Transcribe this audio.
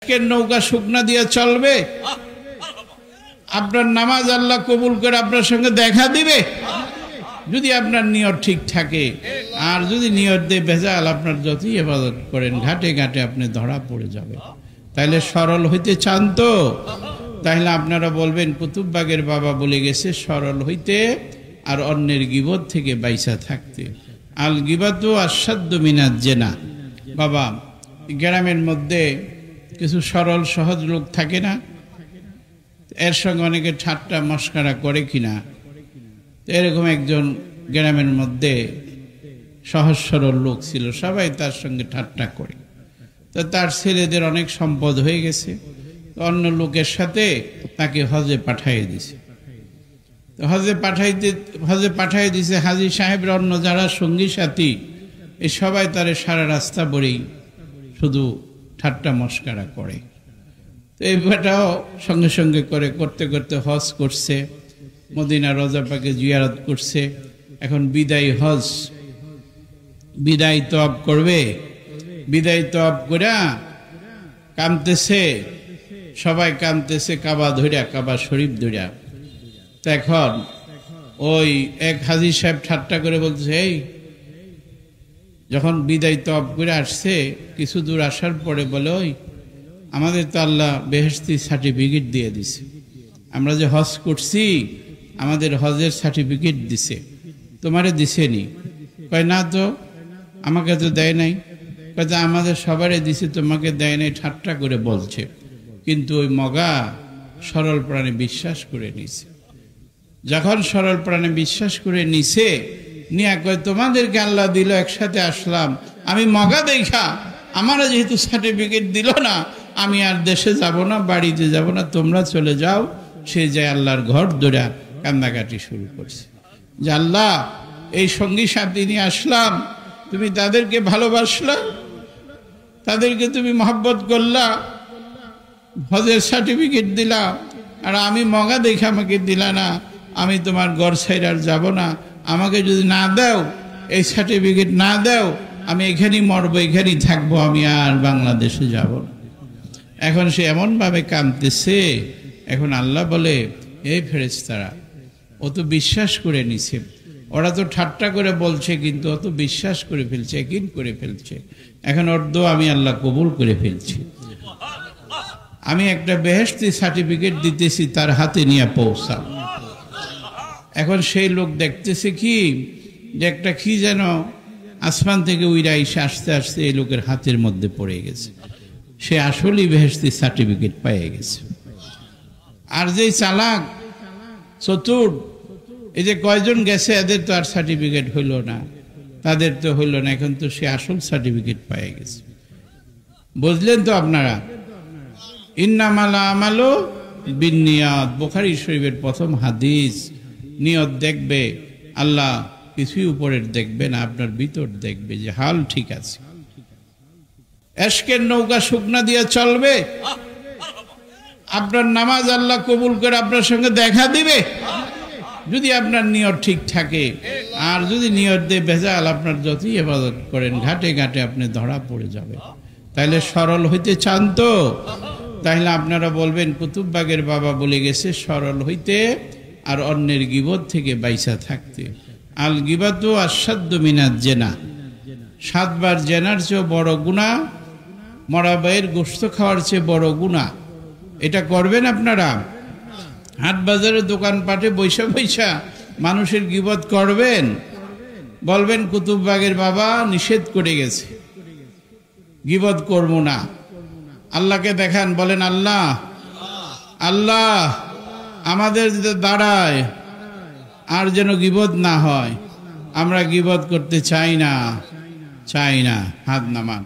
এশকের নৌকা শুকনা দিয়ে চলবে? আপনার নামাজ আল্লাহ কবুল করে আপনার সঙ্গে দেখা দিবে যদি আপনার নিয়ত ঠিক থাকে। আর যদি নিয়ত দিয়ে ভেজাল, আপনার যতই ইবাদত করেন ঘাটে ঘাটে আপনি ধরা পড়ে যাবে। তাইলে সরল হইতে চান তো? তাহলে আপনারা বলবেন কুতুববাগের বাবা বলে গেছে সরল হইতে আর অন্যের গীবত থেকে বাইসা থাকতে। আল গীবাতু আসাদ্দু মিনাজ জিনা। বাবা, গ্রামের মধ্যে কিছু সরল সহজ লোক থাকে না, এর সঙ্গে অনেকে ঠাট্টা মস্করা করে কিনা। এরকম একজন গ্রামের মধ্যে সহজ সরল লোক ছিল, সবাই তার সঙ্গে ঠাট্টা করে। তো তার ছেলেদের অনেক সম্পদ হয়ে গেছে, অন্য লোকের সাথে তাকে হজে পাঠিয়ে দিছে। তো হজে পাঠিয়ে দিছে হাজী সাহেবের অন্য যারা সঙ্গী সাথী, এই সবাই তারে সারা রাস্তা বলেই শুধু ঠাট্টা মস্করা করে। তো এই ব্যাটাও সঙ্গে সঙ্গে করতে করতে হজ করছে, মদিনা রওজা পাকে জিয়ারত করছে। এখন বিদায় হজ, বিদায় তওয়াব করবে। বিদায় তওয়াব করে কাঁদতেছে, সবাই কাঁদতেছে কাবা ধরিয়া, কাবা শরীফ ধরিয়া। তো এখন ওই এক হাজী সাহেব ঠাট্টা করে বলছে, এই যখন বিদায় তওয়াব করে আসছে, কিছু দূর আসার পরে বলে, ওই আমাদের তো আল্লাহ বেহেশতি সার্টিফিকেট দিয়ে দিছে, আমরা যে হজ করছি আমাদের হজের সার্টিফিকেট দিছে, তোমারে দিছেনি? কয় না তো, আমাকে তো দেয় নাই। কয় আমাদের সবারই দিছে, তোমাকে দেয় নাই। ঠাট্টা করে বলছে, কিন্তু ওই মগা সরল প্রাণে বিশ্বাস করে নিছে। যখন সরল প্রাণে বিশ্বাস করে নিছে, নিয়া কয় তোমাদেরকে আল্লাহ দিল, একসাথে আসলাম, আমি মগা দেখা আমারা যেহেতু সার্টিফিকেট দিল না, আমি আর দেশে যাব না, বাড়িতে যাব না, তোমরা চলে যাও। সে যায় আল্লাহর ঘর ধরে কান্দাকাটি শুরু করছে যে আল্লাহ, এই সঙ্গী সাথী নিয়ে আসলাম, তুমি তাদেরকে ভালোবাসলা, তাদেরকে তুমি মহব্বত করলা, হজের সার্টিফিকেট দিলা, আর আমি মগা দেখে আমাকে দিলা না। আমি তোমার ঘর ছাইড়ে আর যাব না, আমাকে যদি না দাও, এই সার্টিফিকেট না দাও, আমি এখানেই মরবো, এখানেই থাকবো, আমি আর বাংলাদেশে যাব না। এখন সে এমনভাবে কাঁদতেছে। এখন আল্লাহ বলে, এই ফেরেশতারা, ও তো বিশ্বাস করে নিছে, ওরা তো ঠাট্টা করে বলছে, কিন্তু ও তো বিশ্বাস করে ফেলছে, একই করে ফেলছে। এখন ওর দোয়া আমি আল্লাহ কবুল করে ফেলছি। আমি একটা বেহেশতি সার্টিফিকেট দিতেছি, তার হাতে নিয়ে পৌঁছাও। এখন সেই লোক দেখতেছে কি, যে একটা কি যেন আসমান থেকে উইরা এসে আস্তে আস্তে এই লোকের হাতের মধ্যে পড়ে গেছে। সে আসলেই বেহেশতি সার্টিফিকেট পেয়ে গেছে। আর যেই চালাক চতুর, এই যে কয়জন গেছে, এদের তো আর সার্টিফিকেট হইল না, তাদের তো হইল না, এখন তো সে আসল সার্টিফিকেট পেয়ে গেছে। বুঝলেন তো আপনারা? ইন্নামাল আমালু বিন্নিয়াত, বুখারী শরীফের প্রথম হাদিস। নিয়ত দেখবে, আল্লাহ কিছুই উপরের দেখবে না, আপনার ভিতর দেখবে যে হাল ঠিক আছে। এশকের নৌকা শুকনা দিয়ে চলবে? আপনার নামাজ আল্লাহ কবুল করে আপনার সঙ্গে দেখা দিবে যদি আপনার নিয়ত ঠিক থাকে। আর যদি নিয়ত দিয়ে ভেজাল, আপনার যতই ইবাদত করেন ঘাটে ঘাটে আপনি ধরা পড়ে যাবে। তাইলে সরল হইতে চান তো? তাহলে আপনারা বলবেন কুতুববাগের বাবা বলে গেছে সরল হইতে আর অন্যের গীবত থেকে বাইসা থাকতে। আল গীবাতু আসাদ্দু মিনাজ জিনা। 7 বার জেনার চেয়ে বড় গুনাহ, মরা ভাইয়ের গোশত খাওয়ার চেয়ে বড় গুনাহ। এটা করবেন আপনারা? হাট বাজারে দোকানপাটে বৈশা বৈশা মানুষের গীবত করবেন? বলবেন কুতুববাগের বাবা নিষেধ করে গেছে, গীবত করব না। আল্লাহকে দেখান, বলেন আল্লাহ, আল্লাহ আমাদের দাঁড়ায় আর যেন গীবত না হয়, আমরা গীবত করতে চাই না, চাই না। হাত নামান।